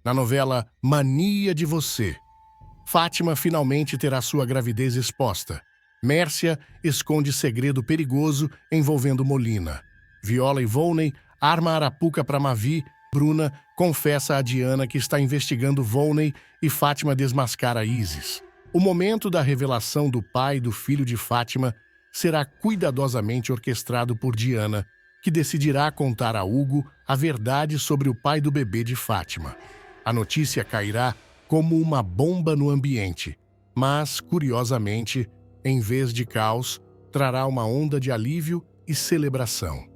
Na novela Mania de Você, Fátima finalmente terá sua gravidez exposta. Mércia esconde segredo perigoso envolvendo Molina. Viola e Volney arma a arapuca para Mavi. Bruna confessa a Diana que está investigando Volney e Fátima desmascara Isis. O momento da revelação do pai do filho de Fátima será cuidadosamente orquestrado por Diana, que decidirá contar a Hugo a verdade sobre o pai do bebê de Fátima. A notícia cairá como uma bomba no ambiente, mas, curiosamente, em vez de caos, trará uma onda de alívio e celebração.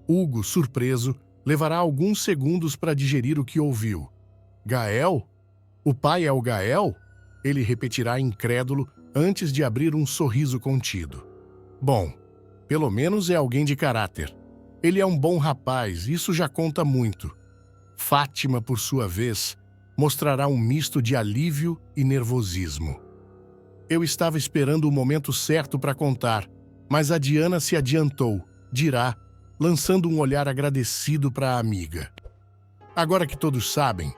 Hugo, surpreso, levará alguns segundos para digerir o que ouviu. Gael? O pai é o Gael? Ele repetirá incrédulo antes de abrir um sorriso contido. Bom, pelo menos é alguém de caráter. Ele é um bom rapaz, isso já conta muito. Fátima, por sua vez, mostrará um misto de alívio e nervosismo. Eu estava esperando o momento certo para contar, mas a Diana se adiantou, dirá, lançando um olhar agradecido para a amiga. Agora que todos sabem,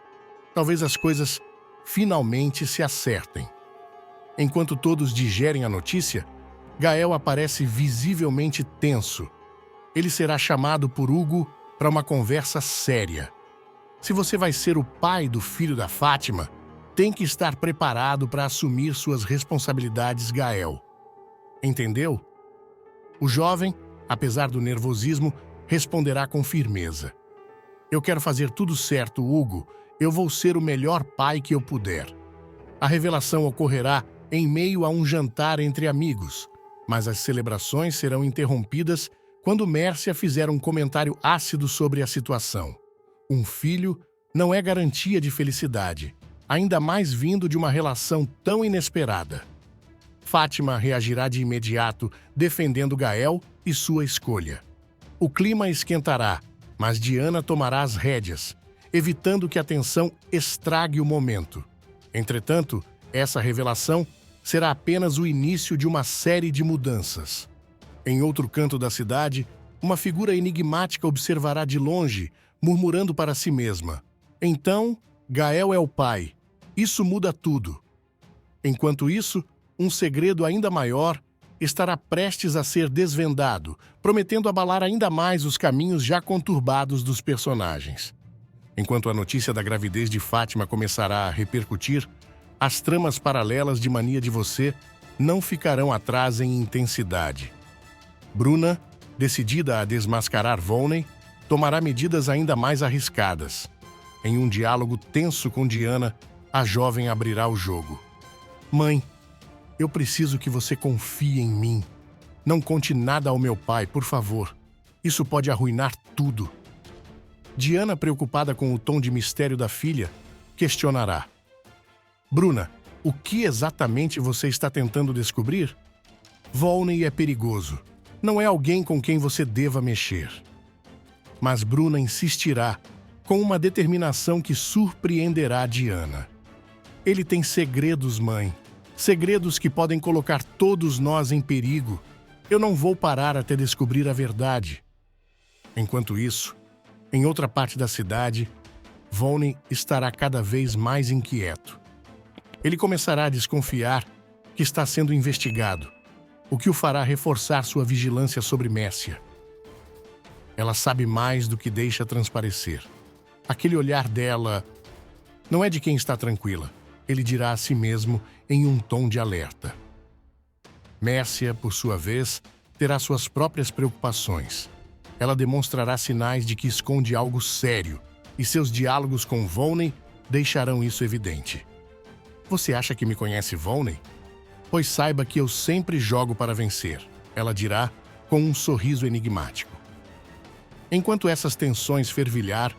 talvez as coisas finalmente se acertem. Enquanto todos digerem a notícia, Gael aparece visivelmente tenso. Ele será chamado por Hugo para uma conversa séria. Se você vai ser o pai do filho da Fátima, tem que estar preparado para assumir suas responsabilidades, Gael. Entendeu? O jovem, apesar do nervosismo, responderá com firmeza. Eu quero fazer tudo certo, Hugo. Eu vou ser o melhor pai que eu puder. A revelação ocorrerá em meio a um jantar entre amigos, mas as celebrações serão interrompidas quando Mércia fizer um comentário ácido sobre a situação. Um filho não é garantia de felicidade, ainda mais vindo de uma relação tão inesperada. Fátima reagirá de imediato, defendendo Gael e sua escolha. O clima esquentará, mas Diana tomará as rédeas, evitando que a tensão estrague o momento. Entretanto, essa revelação será apenas o início de uma série de mudanças. Em outro canto da cidade, uma figura enigmática observará de longe, murmurando para si mesma. Então, Gael é o pai. Isso muda tudo. Enquanto isso, um segredo ainda maior estará prestes a ser desvendado, prometendo abalar ainda mais os caminhos já conturbados dos personagens. Enquanto a notícia da gravidez de Fátima começará a repercutir, as tramas paralelas de Mania de Você não ficarão atrás em intensidade. Bruna, decidida a desmascarar Volney, tomará medidas ainda mais arriscadas. Em um diálogo tenso com Diana, a jovem abrirá o jogo. Mãe, eu preciso que você confie em mim. Não conte nada ao meu pai, por favor. Isso pode arruinar tudo. Diana, preocupada com o tom de mistério da filha, questionará. Bruna, o que exatamente você está tentando descobrir? Volney é perigoso. Não é alguém com quem você deva mexer. Mas Bruna insistirá, com uma determinação que surpreenderá Diana. Ele tem segredos, mãe. Segredos que podem colocar todos nós em perigo. Eu não vou parar até descobrir a verdade. Enquanto isso, em outra parte da cidade, Volney estará cada vez mais inquieto. Ele começará a desconfiar que está sendo investigado, o que o fará reforçar sua vigilância sobre Mércia. Ela sabe mais do que deixa transparecer. Aquele olhar dela não é de quem está tranquila. Ele dirá a si mesmo em um tom de alerta. Mércia, por sua vez, terá suas próprias preocupações. Ela demonstrará sinais de que esconde algo sério, e seus diálogos com Volney deixarão isso evidente. Você acha que me conhece, Volney? Pois saiba que eu sempre jogo para vencer, ela dirá com um sorriso enigmático. Enquanto essas tensões fervilhar,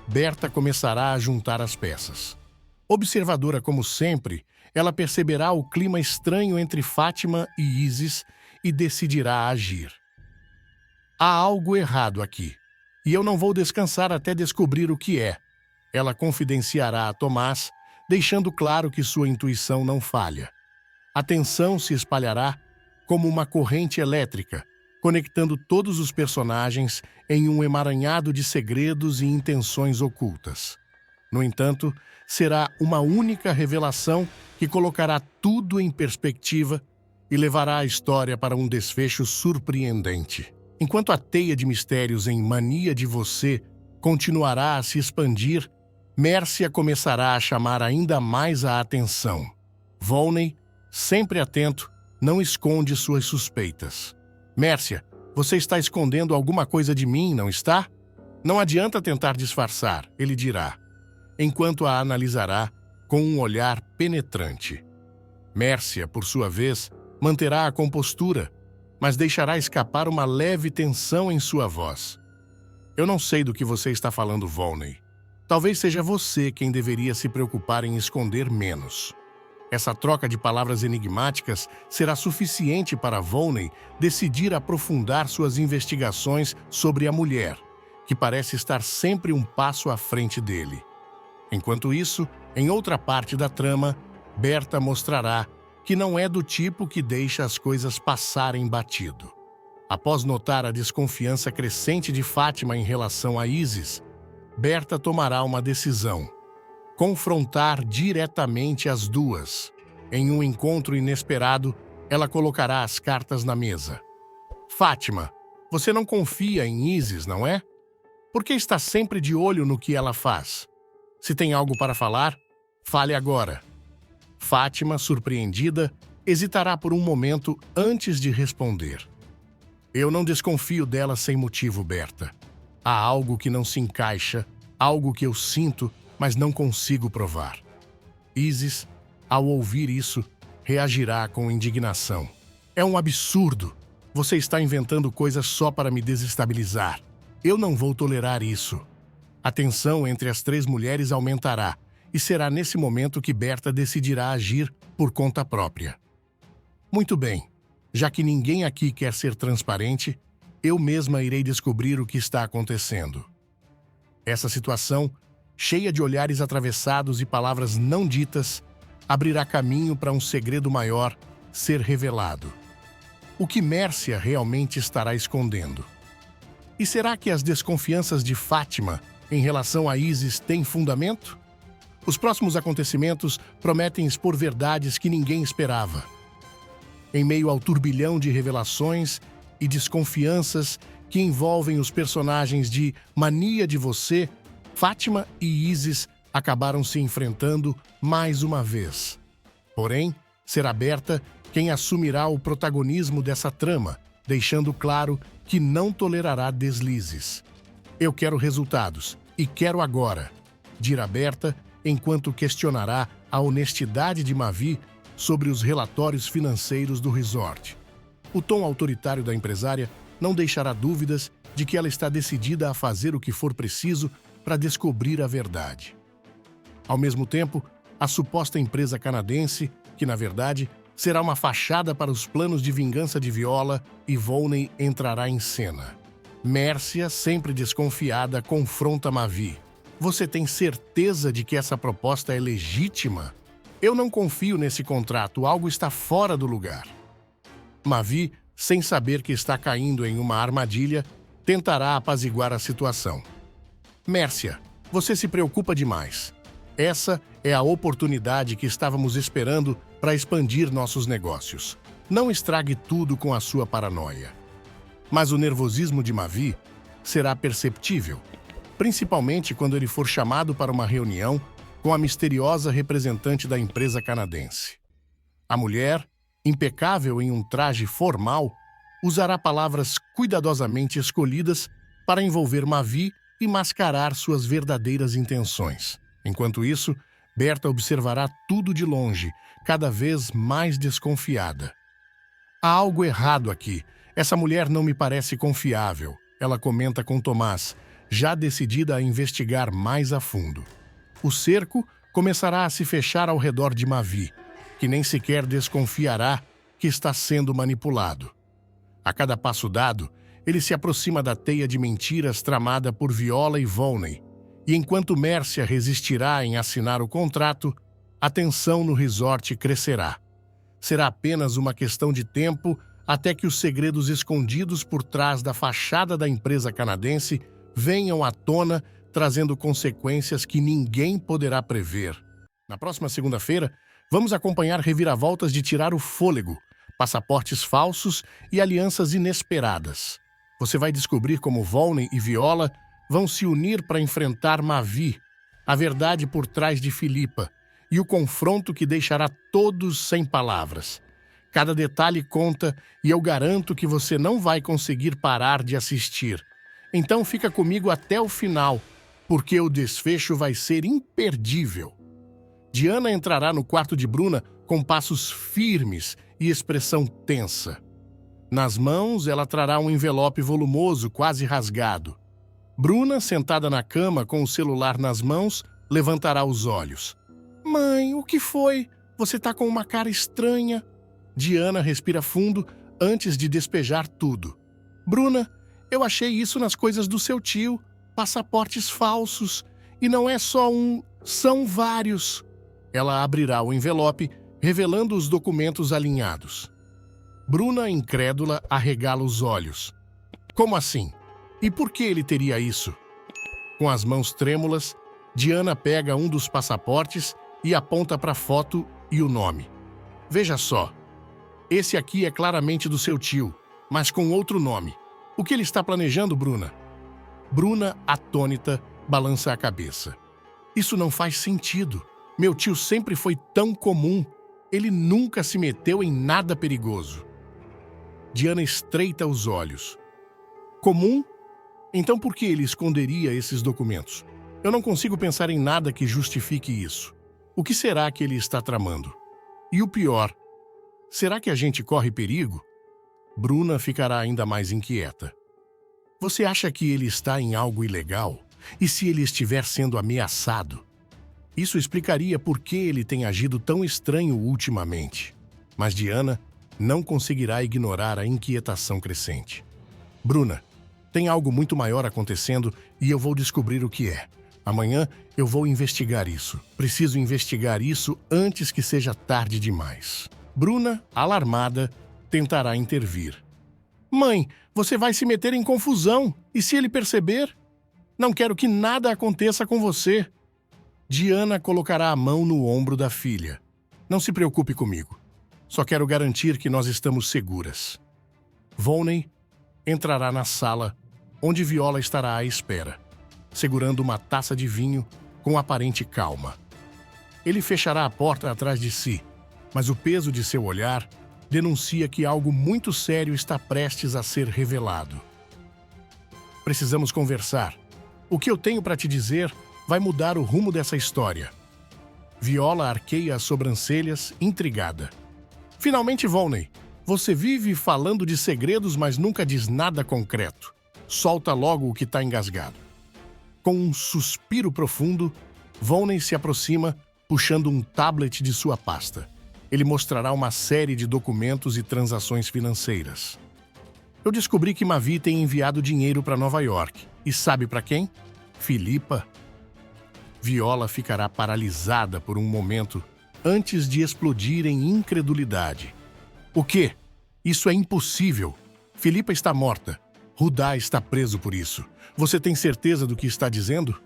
Berta começará a juntar as peças. Observadora como sempre, ela perceberá o clima estranho entre Fátima e Isis e decidirá agir. Há algo errado aqui, e eu não vou descansar até descobrir o que é. Ela confidenciará a Tomás, deixando claro que sua intuição não falha. A tensão se espalhará como uma corrente elétrica, conectando todos os personagens em um emaranhado de segredos e intenções ocultas. No entanto, será uma única revelação que colocará tudo em perspectiva e levará a história para um desfecho surpreendente. Enquanto a teia de mistérios em Mania de Você continuará a se expandir, Mércia começará a chamar ainda mais a atenção. Volney, sempre atento, não esconde suas suspeitas. Mércia, você está escondendo alguma coisa de mim, não está? Não adianta tentar disfarçar, ele dirá, enquanto a analisará com um olhar penetrante. Mércia, por sua vez, manterá a compostura, mas deixará escapar uma leve tensão em sua voz. Eu não sei do que você está falando, Volney. Talvez seja você quem deveria se preocupar em esconder menos. Essa troca de palavras enigmáticas será suficiente para Volney decidir aprofundar suas investigações sobre a mulher, que parece estar sempre um passo à frente dele. Enquanto isso, em outra parte da trama, Berta mostrará que não é do tipo que deixa as coisas passarem batido. Após notar a desconfiança crescente de Fátima em relação a Isis, Berta tomará uma decisão: confrontar diretamente as duas. Em um encontro inesperado, ela colocará as cartas na mesa. Fátima, você não confia em Isis, não é? Por que está sempre de olho no que ela faz? Se tem algo para falar, fale agora. Fátima, surpreendida, hesitará por um momento antes de responder. Eu não desconfio dela sem motivo, Berta. Há algo que não se encaixa, algo que eu sinto, mas não consigo provar. Isis, ao ouvir isso, reagirá com indignação. É um absurdo. Você está inventando coisas só para me desestabilizar. Eu não vou tolerar isso. A tensão entre as três mulheres aumentará, e será nesse momento que Berta decidirá agir por conta própria. Muito bem, já que ninguém aqui quer ser transparente, eu mesma irei descobrir o que está acontecendo. Essa situação, cheia de olhares atravessados e palavras não ditas, abrirá caminho para um segredo maior ser revelado. O que Mércia realmente estará escondendo? E será que as desconfianças de Fátima em relação a Isis têm fundamento? Os próximos acontecimentos prometem expor verdades que ninguém esperava. Em meio ao turbilhão de revelações e desconfianças que envolvem os personagens de Mania de Você, Fátima e Isis acabaram se enfrentando mais uma vez. Porém, será Berta quem assumirá o protagonismo dessa trama, deixando claro que não tolerará deslizes. Eu quero resultados, e quero agora, dirá Berta, enquanto questionará a honestidade de Mavi sobre os relatórios financeiros do resort. O tom autoritário da empresária não deixará dúvidas de que ela está decidida a fazer o que for preciso para descobrir a verdade. Ao mesmo tempo, a suposta empresa canadense, que na verdade será uma fachada para os planos de vingança de Viola, e Volney entrará em cena. Mércia, sempre desconfiada, confronta Mavi. Você tem certeza de que essa proposta é legítima? Eu não confio nesse contrato, algo está fora do lugar. Mavi, sem saber que está caindo em uma armadilha, tentará apaziguar a situação. Mércia, você se preocupa demais. Essa é a oportunidade que estávamos esperando para expandir nossos negócios. Não estrague tudo com a sua paranoia. Mas o nervosismo de Mavi será perceptível, principalmente quando ele for chamado para uma reunião com a misteriosa representante da empresa canadense. A mulher, impecável em um traje formal, usará palavras cuidadosamente escolhidas para envolver Mavi e mascarar suas verdadeiras intenções. Enquanto isso, Berta observará tudo de longe, cada vez mais desconfiada. Há algo errado aqui. Essa mulher não me parece confiável, ela comenta com Tomás, já decidida a investigar mais a fundo. O cerco começará a se fechar ao redor de Mavi, que nem sequer desconfiará que está sendo manipulado. A cada passo dado, ele se aproxima da teia de mentiras tramada por Viola e Volney, e enquanto Mércia resistirá em assinar o contrato, a tensão no resort crescerá. Será apenas uma questão de tempo até que os segredos escondidos por trás da fachada da empresa canadense venham à tona, trazendo consequências que ninguém poderá prever. Na próxima segunda-feira, vamos acompanhar reviravoltas de tirar o fôlego, passaportes falsos e alianças inesperadas. Você vai descobrir como Volney e Viola vão se unir para enfrentar Mavi, a verdade por trás de Philippa, e o confronto que deixará todos sem palavras. Cada detalhe conta e eu garanto que você não vai conseguir parar de assistir. Então fica comigo até o final, porque o desfecho vai ser imperdível. Diana entrará no quarto de Bruna com passos firmes e expressão tensa. Nas mãos, ela trará um envelope volumoso, quase rasgado. Bruna, sentada na cama com o celular nas mãos, levantará os olhos. Mãe, o que foi? Você tá com uma cara estranha. Diana respira fundo antes de despejar tudo. Bruna, eu achei isso nas coisas do seu tio. Passaportes falsos. E não é só um, são vários. Ela abrirá o envelope, revelando os documentos alinhados. Bruna, incrédula, arregala os olhos. Como assim? E por que ele teria isso? Com as mãos trêmulas, Diana pega um dos passaportes e aponta para a foto e o nome. Veja só. Esse aqui é claramente do seu tio, mas com outro nome. O que ele está planejando, Bruna? Bruna, atônita, balança a cabeça. Isso não faz sentido. Meu tio sempre foi tão comum. Ele nunca se meteu em nada perigoso. Diana estreita os olhos. Comum? Então por que ele esconderia esses documentos? Eu não consigo pensar em nada que justifique isso. O que será que ele está tramando? E o pior, será que a gente corre perigo? Bruna ficará ainda mais inquieta. Você acha que ele está em algo ilegal? E se ele estiver sendo ameaçado? Isso explicaria por que ele tem agido tão estranho ultimamente. Mas Diana não conseguirá ignorar a inquietação crescente. Bruna, tem algo muito maior acontecendo e eu vou descobrir o que é. Amanhã eu vou investigar isso. Preciso investigar isso antes que seja tarde demais. Bruna, alarmada, tentará intervir. Mãe, você vai se meter em confusão. E se ele perceber? Não quero que nada aconteça com você. Diana colocará a mão no ombro da filha. Não se preocupe comigo. Só quero garantir que nós estamos seguras. Volney entrará na sala, onde Viola estará à espera, segurando uma taça de vinho com aparente calma. Ele fechará a porta atrás de si, mas o peso de seu olhar denuncia que algo muito sério está prestes a ser revelado. Precisamos conversar. O que eu tenho para te dizer vai mudar o rumo dessa história. Viola arqueia as sobrancelhas, intrigada. Finalmente, Volney, você vive falando de segredos, mas nunca diz nada concreto. Solta logo o que está engasgado. Com um suspiro profundo, Volney se aproxima, puxando um tablet de sua pasta. Ele mostrará uma série de documentos e transações financeiras. Eu descobri que Mavi tem enviado dinheiro para Nova York. E sabe para quem? Philippa. Viola ficará paralisada por um momento antes de explodir em incredulidade. O quê? Isso é impossível. Philippa está morta. Rudá está preso por isso. Você tem certeza do que está dizendo?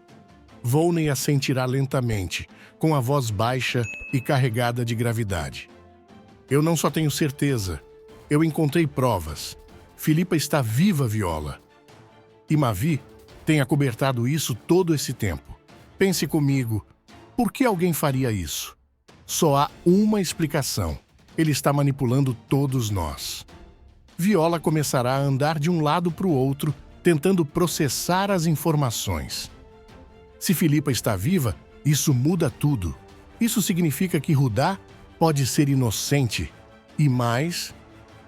Volney assentirá lentamente, com a voz baixa e carregada de gravidade. Eu não só tenho certeza. Eu encontrei provas. Philippa está viva, Viola. E Mavi tem acobertado isso todo esse tempo. Pense comigo, por que alguém faria isso? Só há uma explicação. Ele está manipulando todos nós. Viola começará a andar de um lado para o outro, tentando processar as informações. Se Philippa está viva, isso muda tudo. Isso significa que Rudá pode ser inocente. E mais,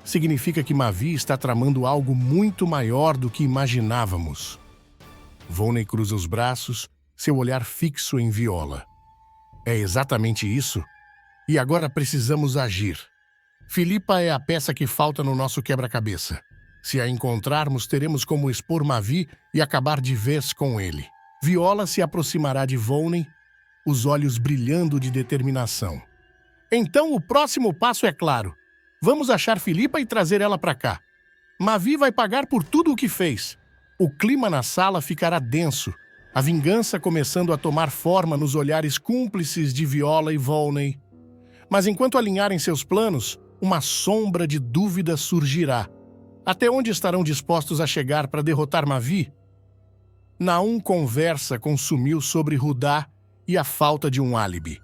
significa que Mavi está tramando algo muito maior do que imaginávamos. Volney cruza os braços, seu olhar fixo em Viola. É exatamente isso? E agora precisamos agir. Philippa é a peça que falta no nosso quebra-cabeça. Se a encontrarmos, teremos como expor Mavi e acabar de vez com ele. Viola se aproximará de Volney, os olhos brilhando de determinação. Então o próximo passo é claro. Vamos achar Philippa e trazer ela para cá. Mavi vai pagar por tudo o que fez. O clima na sala ficará denso. A vingança começando a tomar forma nos olhares cúmplices de Viola e Volney. Mas enquanto alinharem seus planos, uma sombra de dúvida surgirá. Até onde estarão dispostos a chegar para derrotar Mavi? Naum conversa com Sumil sobre Rudá e a falta de um álibi.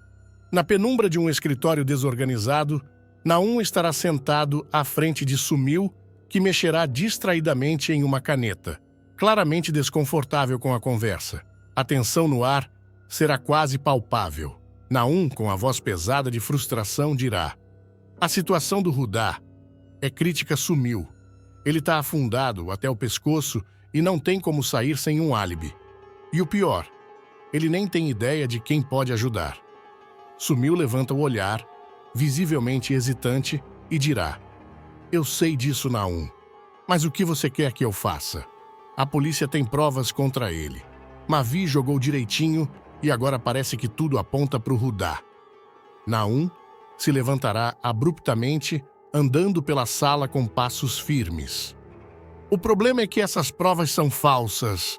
Na penumbra de um escritório desorganizado, Naum estará sentado à frente de Sumil, que mexerá distraidamente em uma caneta, claramente desconfortável com a conversa. A tensão no ar será quase palpável. Naum, com a voz pesada de frustração, dirá: "A situação do Rudá é crítica. Sumil. Ele está afundado até o pescoço e não tem como sair sem um álibi. E o pior, ele nem tem ideia de quem pode ajudar." Sumil levanta o olhar, visivelmente hesitante, e dirá: "Eu sei disso, Naum. Mas o que você quer que eu faça? A polícia tem provas contra ele. Mavi jogou direitinho e agora parece que tudo aponta para o Rudá." Naum se levantará abruptamente, andando pela sala com passos firmes. "O problema é que essas provas são falsas.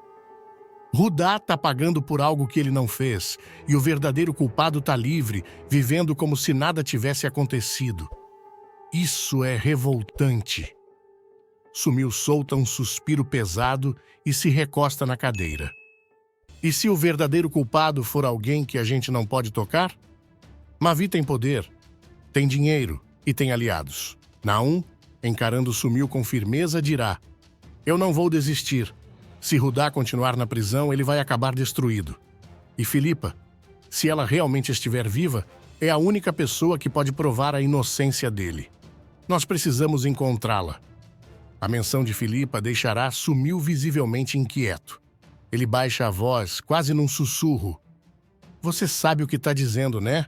Rudá está pagando por algo que ele não fez, e o verdadeiro culpado está livre, vivendo como se nada tivesse acontecido. Isso é revoltante." Sumil solta um suspiro pesado e se recosta na cadeira. "E se o verdadeiro culpado for alguém que a gente não pode tocar? Mavi tem poder, tem dinheiro e tem aliados." Naum, encarando Sumil com firmeza, dirá: "Eu não vou desistir. Se Rudá continuar na prisão, ele vai acabar destruído. E Filipa, se ela realmente estiver viva, é a única pessoa que pode provar a inocência dele. Nós precisamos encontrá-la." A menção de Filipa deixará Sumil visivelmente inquieto. Ele baixa a voz, quase num sussurro: "Você sabe o que está dizendo, né?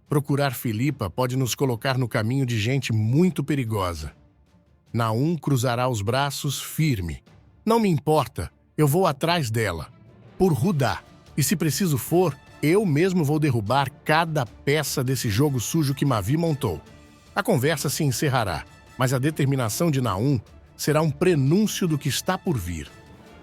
Procurar Filipa pode nos colocar no caminho de gente muito perigosa." Naum cruzará os braços, firme. "Não me importa, eu vou atrás dela. Por Rudá. E se preciso for, eu mesmo vou derrubar cada peça desse jogo sujo que Mavi montou." A conversa se encerrará, mas a determinação de Naum será um prenúncio do que está por vir.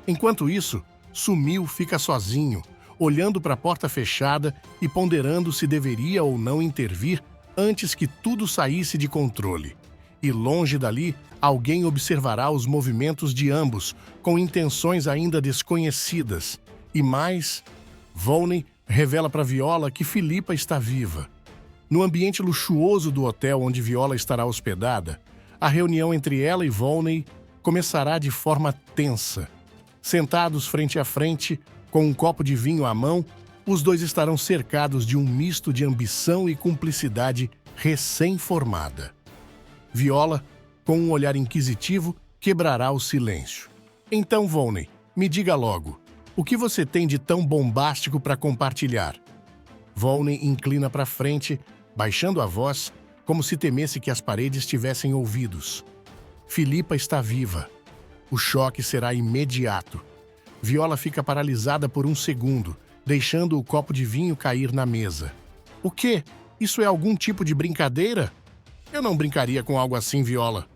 Enquanto isso, Sumil fica sozinho, olhando para a porta fechada e ponderando se deveria ou não intervir antes que tudo saísse de controle. E longe dali, alguém observará os movimentos de ambos, com intenções ainda desconhecidas. E mais, Volney revela para Viola que Filipa está viva. No ambiente luxuoso do hotel onde Viola estará hospedada, a reunião entre ela e Volney começará de forma tensa. Sentados frente a frente, com um copo de vinho à mão, os dois estarão cercados de um misto de ambição e cumplicidade recém-formada. Viola, com um olhar inquisitivo, quebrará o silêncio. "Então, Volney, me diga logo, o que você tem de tão bombástico para compartilhar?" Volney inclina para frente, baixando a voz, como se temesse que as paredes tivessem ouvidos. "Filipa está viva." O choque será imediato. Viola fica paralisada por um segundo, deixando o copo de vinho cair na mesa. "O quê? Isso é algum tipo de brincadeira?" "Eu não brincaria com algo assim, Viola.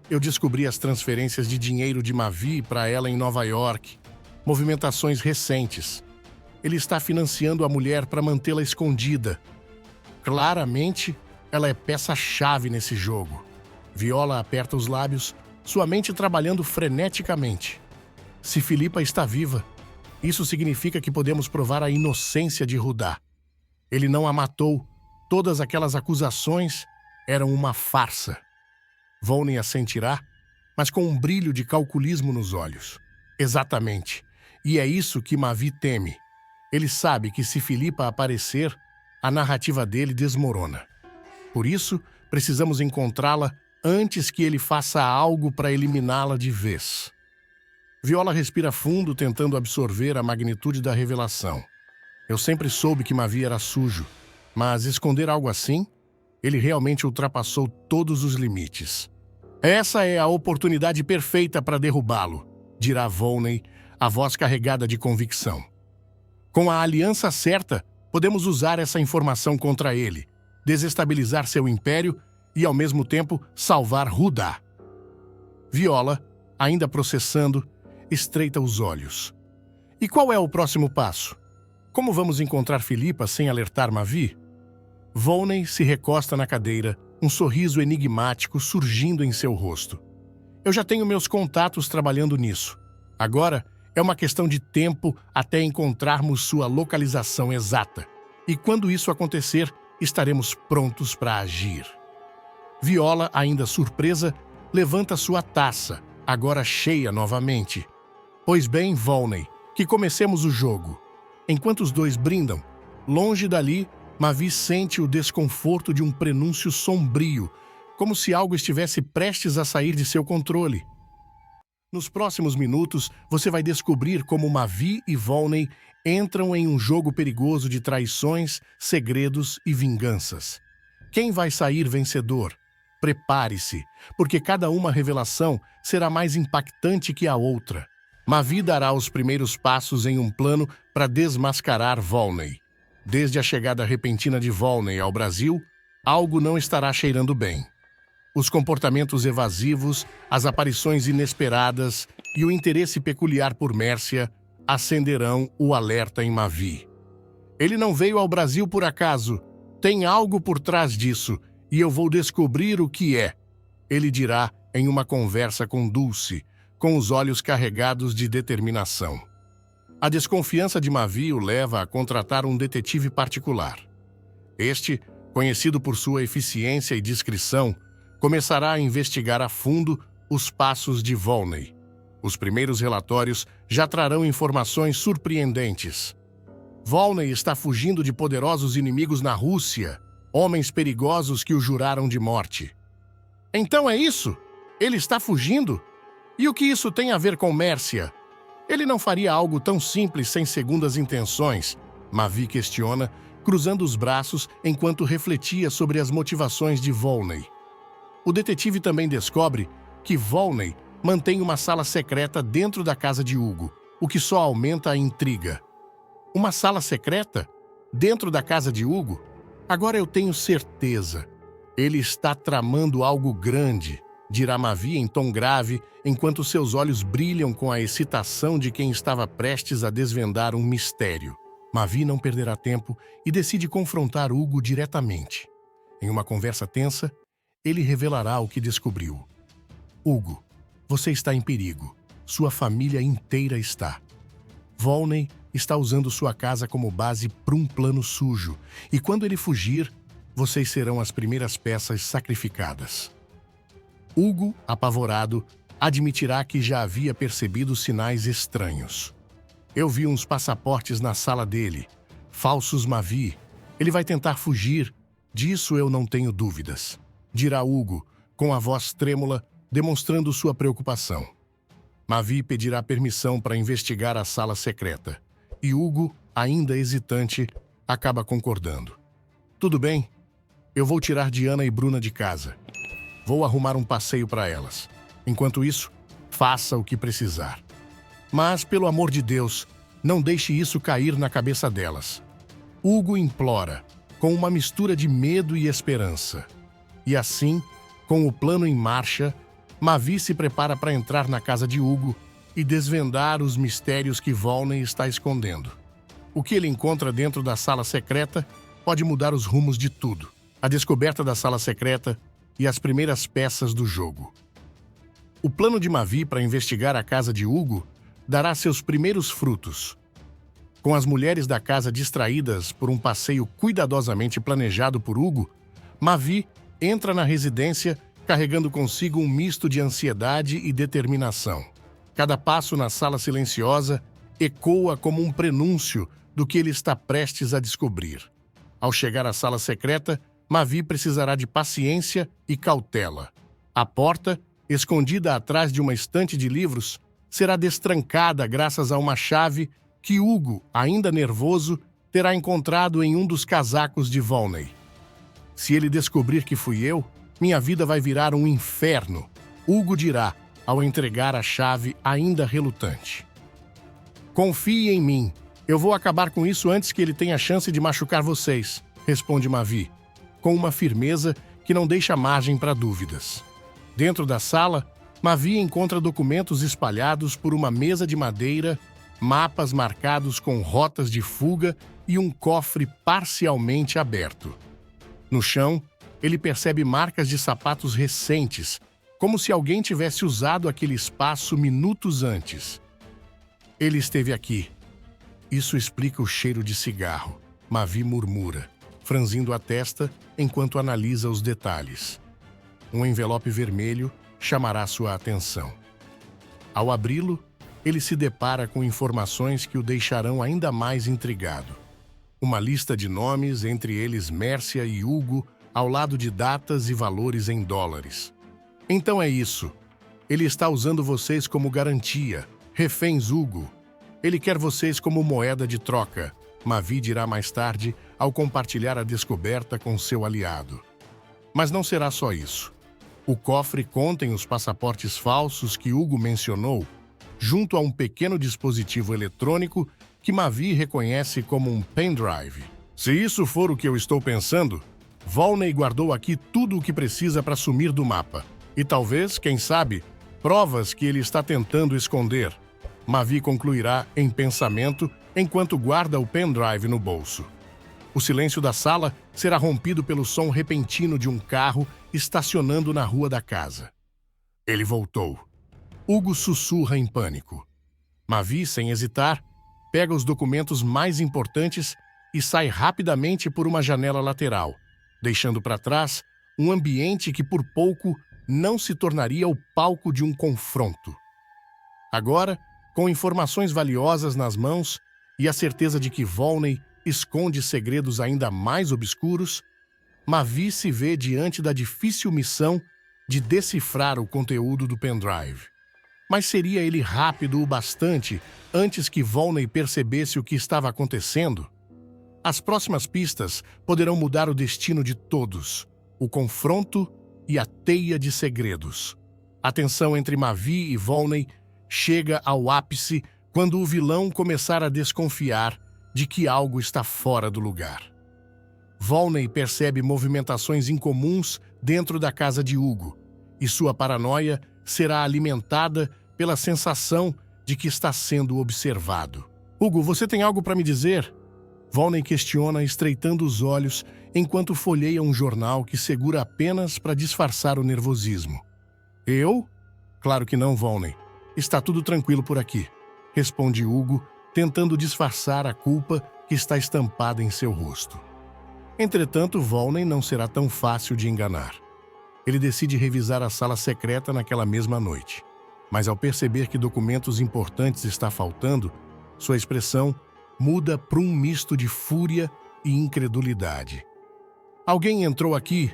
Eu descobri as transferências de dinheiro de Mavi para ela em Nova York. Movimentações recentes. Ele está financiando a mulher para mantê-la escondida. Claramente, ela é peça-chave nesse jogo." Viola aperta os lábios, sua mente trabalhando freneticamente. "Se Filipa está viva, isso significa que podemos provar a inocência de Rudá. Ele não a matou. Todas aquelas acusações eram uma farsa." Volney assentirá, mas com um brilho de calculismo nos olhos. "Exatamente. E é isso que Mavi teme. Ele sabe que se Filipa aparecer, a narrativa dele desmorona. Por isso, precisamos encontrá-la antes que ele faça algo para eliminá-la de vez." Viola respira fundo, tentando absorver a magnitude da revelação. "Eu sempre soube que Mavi era sujo, mas esconder algo assim? Ele realmente ultrapassou todos os limites. Essa é a oportunidade perfeita para derrubá-lo", dirá Volney, a voz carregada de convicção. "Com a aliança certa, podemos usar essa informação contra ele, desestabilizar seu império e, ao mesmo tempo, salvar Rudá." Viola, ainda processando, estreita os olhos. E qual é o próximo passo? Como vamos encontrar Filipa sem alertar Mavi? Volney se recosta na cadeira, um sorriso enigmático surgindo em seu rosto. Eu já tenho meus contatos trabalhando nisso. Agora é uma questão de tempo até encontrarmos sua localização exata. E quando isso acontecer, estaremos prontos para agir. Viola, ainda surpresa, levanta sua taça, agora cheia novamente. Pois bem, Volney, que comecemos o jogo. Enquanto os dois brindam, longe dali, Mavi sente o desconforto de um prenúncio sombrio, como se algo estivesse prestes a sair de seu controle. Nos próximos minutos, você vai descobrir como Mavi e Volney entram em um jogo perigoso de traições, segredos e vinganças. Quem vai sair vencedor? Prepare-se, porque cada uma revelação será mais impactante que a outra. Mavi dará os primeiros passos em um plano para desmascarar Volney. Desde a chegada repentina de Volney ao Brasil, algo não estará cheirando bem. Os comportamentos evasivos, as aparições inesperadas e o interesse peculiar por Mércia acenderão o alerta em Mavi. Ele não veio ao Brasil por acaso. Tem algo por trás disso, e eu vou descobrir o que é. Ele dirá em uma conversa com Dulce, com os olhos carregados de determinação. A desconfiança de Mavi o leva a contratar um detetive particular. Este, conhecido por sua eficiência e discrição, começará a investigar a fundo os passos de Volney. Os primeiros relatórios já trarão informações surpreendentes. Volney está fugindo de poderosos inimigos na Rússia, homens perigosos que o juraram de morte. Então é isso? Ele está fugindo? E o que isso tem a ver com Mércia? Ele não faria algo tão simples sem segundas intenções, Mavi questiona, cruzando os braços enquanto refletia sobre as motivações de Volney. O detetive também descobre que Volney mantém uma sala secreta dentro da casa de Hugo, o que só aumenta a intriga. Uma sala secreta? Dentro da casa de Hugo? Agora eu tenho certeza. Ele está tramando algo grande, dirá Mavi em tom grave, enquanto seus olhos brilham com a excitação de quem estava prestes a desvendar um mistério. Mavi não perderá tempo e decide confrontar Hugo diretamente. Em uma conversa tensa, ele revelará o que descobriu. Hugo, você está em perigo. Sua família inteira está. Volney está usando sua casa como base para um plano sujo, e quando ele fugir, vocês serão as primeiras peças sacrificadas. Hugo, apavorado, admitirá que já havia percebido sinais estranhos. Eu vi uns passaportes na sala dele, falsos Mavi. Ele vai tentar fugir, disso eu não tenho dúvidas, dirá Hugo, com a voz trêmula, demonstrando sua preocupação. Mavi pedirá permissão para investigar a sala secreta, e Hugo, ainda hesitante, acaba concordando. Tudo bem, eu vou tirar Diana e Bruna de casa. Vou arrumar um passeio para elas. Enquanto isso, faça o que precisar. Mas, pelo amor de Deus, não deixe isso cair na cabeça delas. Hugo implora, com uma mistura de medo e esperança. E assim, com o plano em marcha, Mavi se prepara para entrar na casa de Hugo e desvendar os mistérios que Volney está escondendo. O que ele encontra dentro da sala secreta pode mudar os rumos de tudo. A descoberta da sala secreta e as primeiras peças do jogo. O plano de Mavi para investigar a casa de Hugo dará seus primeiros frutos. Com as mulheres da casa distraídas por um passeio cuidadosamente planejado por Hugo, Mavi entra na residência carregando consigo um misto de ansiedade e determinação. Cada passo na sala silenciosa ecoa como um prenúncio do que ele está prestes a descobrir. Ao chegar à sala secreta, Mavi precisará de paciência e cautela. A porta, escondida atrás de uma estante de livros, será destrancada graças a uma chave que Hugo, ainda nervoso, terá encontrado em um dos casacos de Volney. Se ele descobrir que fui eu, minha vida vai virar um inferno, Hugo dirá, ao entregar a chave ainda relutante. Confie em mim. Eu vou acabar com isso antes que ele tenha chance de machucar vocês, responde Mavi, com uma firmeza que não deixa margem para dúvidas. Dentro da sala, Mavi encontra documentos espalhados por uma mesa de madeira mapas marcados com rotas de fuga e um cofre parcialmente aberto. No chão, ele percebe marcas de sapatos recentes, como se alguém tivesse usado aquele espaço minutos antes. Ele esteve aqui. Isso explica o cheiro de cigarro, Mavi murmura, franzindo a testa enquanto analisa os detalhes. Um envelope vermelho chamará sua atenção. Ao abri-lo, ele se depara com informações que o deixarão ainda mais intrigado. Uma lista de nomes, entre eles Mércia e Hugo, ao lado de datas e valores em dólares. Então é isso. Ele está usando vocês como garantia. Reféns Hugo. Ele quer vocês como moeda de troca, Mavi dirá mais tarde ao compartilhar a descoberta com seu aliado. Mas não será só isso. O cofre contém os passaportes falsos que Hugo mencionou, junto a um pequeno dispositivo eletrônico que Mavi reconhece como um pendrive. Se isso for o que eu estou pensando, Volney guardou aqui tudo o que precisa para sumir do mapa. E talvez, quem sabe, provas que ele está tentando esconder. Mavi concluirá em pensamento enquanto guarda o pendrive no bolso. O silêncio da sala será rompido pelo som repentino de um carro estacionando na rua da casa. Ele voltou. Hugo sussurra em pânico. Mavi, sem hesitar, pega os documentos mais importantes e sai rapidamente por uma janela lateral, deixando para trás um ambiente que por pouco não se tornaria o palco de um confronto. Agora, com informações valiosas nas mãos e a certeza de que Volney esconde segredos ainda mais obscuros, Mavi se vê diante da difícil missão de decifrar o conteúdo do pendrive. Mas seria ele rápido o bastante antes que Volney percebesse o que estava acontecendo? As próximas pistas poderão mudar o destino de todos, o confronto e a teia de segredos. A tensão entre Mavi e Volney chega ao ápice quando o vilão começar a desconfiar de que algo está fora do lugar. Volney percebe movimentações incomuns dentro da casa de Hugo, e sua paranoia será alimentada pela sensação de que está sendo observado. Hugo, você tem algo para me dizer? Volney questiona, estreitando os olhos, enquanto folheia um jornal que segura apenas para disfarçar o nervosismo. Eu? Claro que não, Volney. Está tudo tranquilo por aqui, responde Hugo, tentando disfarçar a culpa que está estampada em seu rosto. Entretanto, Volney não será tão fácil de enganar. Ele decide revisar a sala secreta naquela mesma noite. Mas ao perceber que documentos importantes está faltando, sua expressão muda para um misto de fúria e incredulidade. Alguém entrou aqui?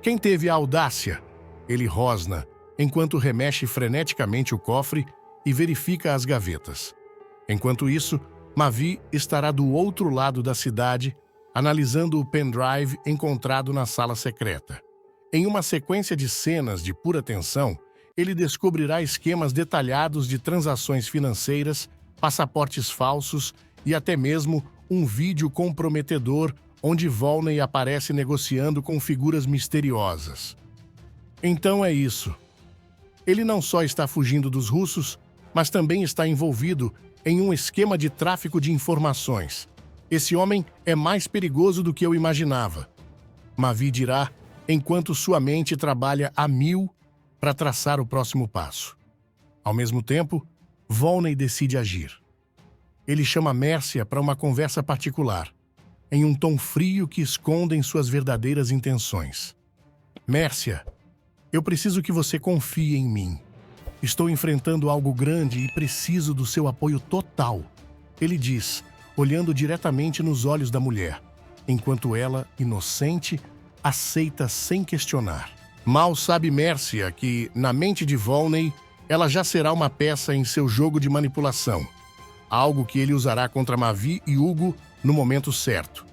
Quem teve a audácia? Ele rosna, enquanto remexe freneticamente o cofre e verifica as gavetas. Enquanto isso, Mavi estará do outro lado da cidade, analisando o pendrive encontrado na sala secreta. Em uma sequência de cenas de pura tensão, ele descobrirá esquemas detalhados de transações financeiras, passaportes falsos e até mesmo um vídeo comprometedor onde Volney aparece negociando com figuras misteriosas. Então é isso. Ele não só está fugindo dos russos, mas também está envolvido em um esquema de tráfico de informações. Esse homem é mais perigoso do que eu imaginava. Mavi dirá, enquanto sua mente trabalha a mil para traçar o próximo passo. Ao mesmo tempo, Volney decide agir. Ele chama Mércia para uma conversa particular, em um tom frio que esconde suas verdadeiras intenções. Mércia, eu preciso que você confie em mim. Estou enfrentando algo grande e preciso do seu apoio total, ele diz, olhando diretamente nos olhos da mulher, enquanto ela, inocente, aceita sem questionar. Mal sabe Mércia que, na mente de Volney, ela já será uma peça em seu jogo de manipulação, algo que ele usará contra Mavi e Hugo no momento certo.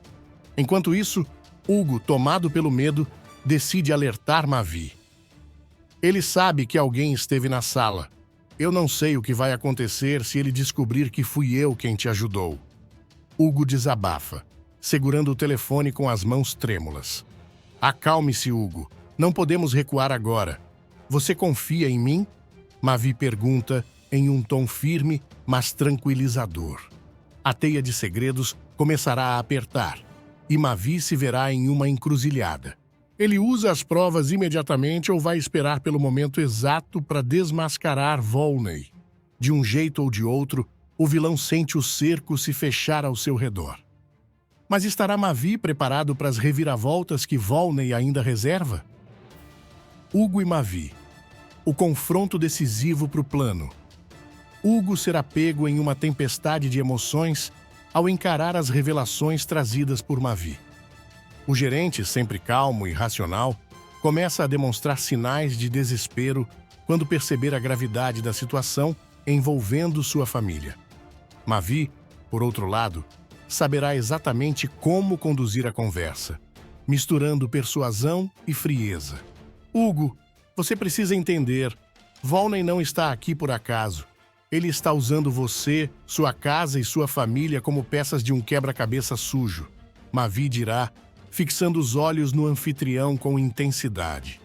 Enquanto isso, Hugo, tomado pelo medo, decide alertar Mavi. Ele sabe que alguém esteve na sala. Eu não sei o que vai acontecer se ele descobrir que fui eu quem te ajudou. Hugo desabafa, segurando o telefone com as mãos trêmulas. Acalme-se, Hugo. Não podemos recuar agora. Você confia em mim? Mavi pergunta em um tom firme mas tranquilizador. A teia de segredos começará a apertar, e Mavi se verá em uma encruzilhada. Ele usa as provas imediatamente ou vai esperar pelo momento exato para desmascarar Volney. De um jeito ou de outro, o vilão sente o cerco se fechar ao seu redor. Mas estará Mavi preparado para as reviravoltas que Volney ainda reserva? Hugo e Mavi. O confronto decisivo para o plano. Hugo será pego em uma tempestade de emoções ao encarar as revelações trazidas por Mavi. O gerente, sempre calmo e racional, começa a demonstrar sinais de desespero quando perceber a gravidade da situação envolvendo sua família. Mavi, por outro lado, saberá exatamente como conduzir a conversa, misturando persuasão e frieza. Hugo, você precisa entender, Volney não está aqui por acaso. Ele está usando você, sua casa e sua família como peças de um quebra-cabeça sujo. Mavi dirá, fixando os olhos no anfitrião com intensidade.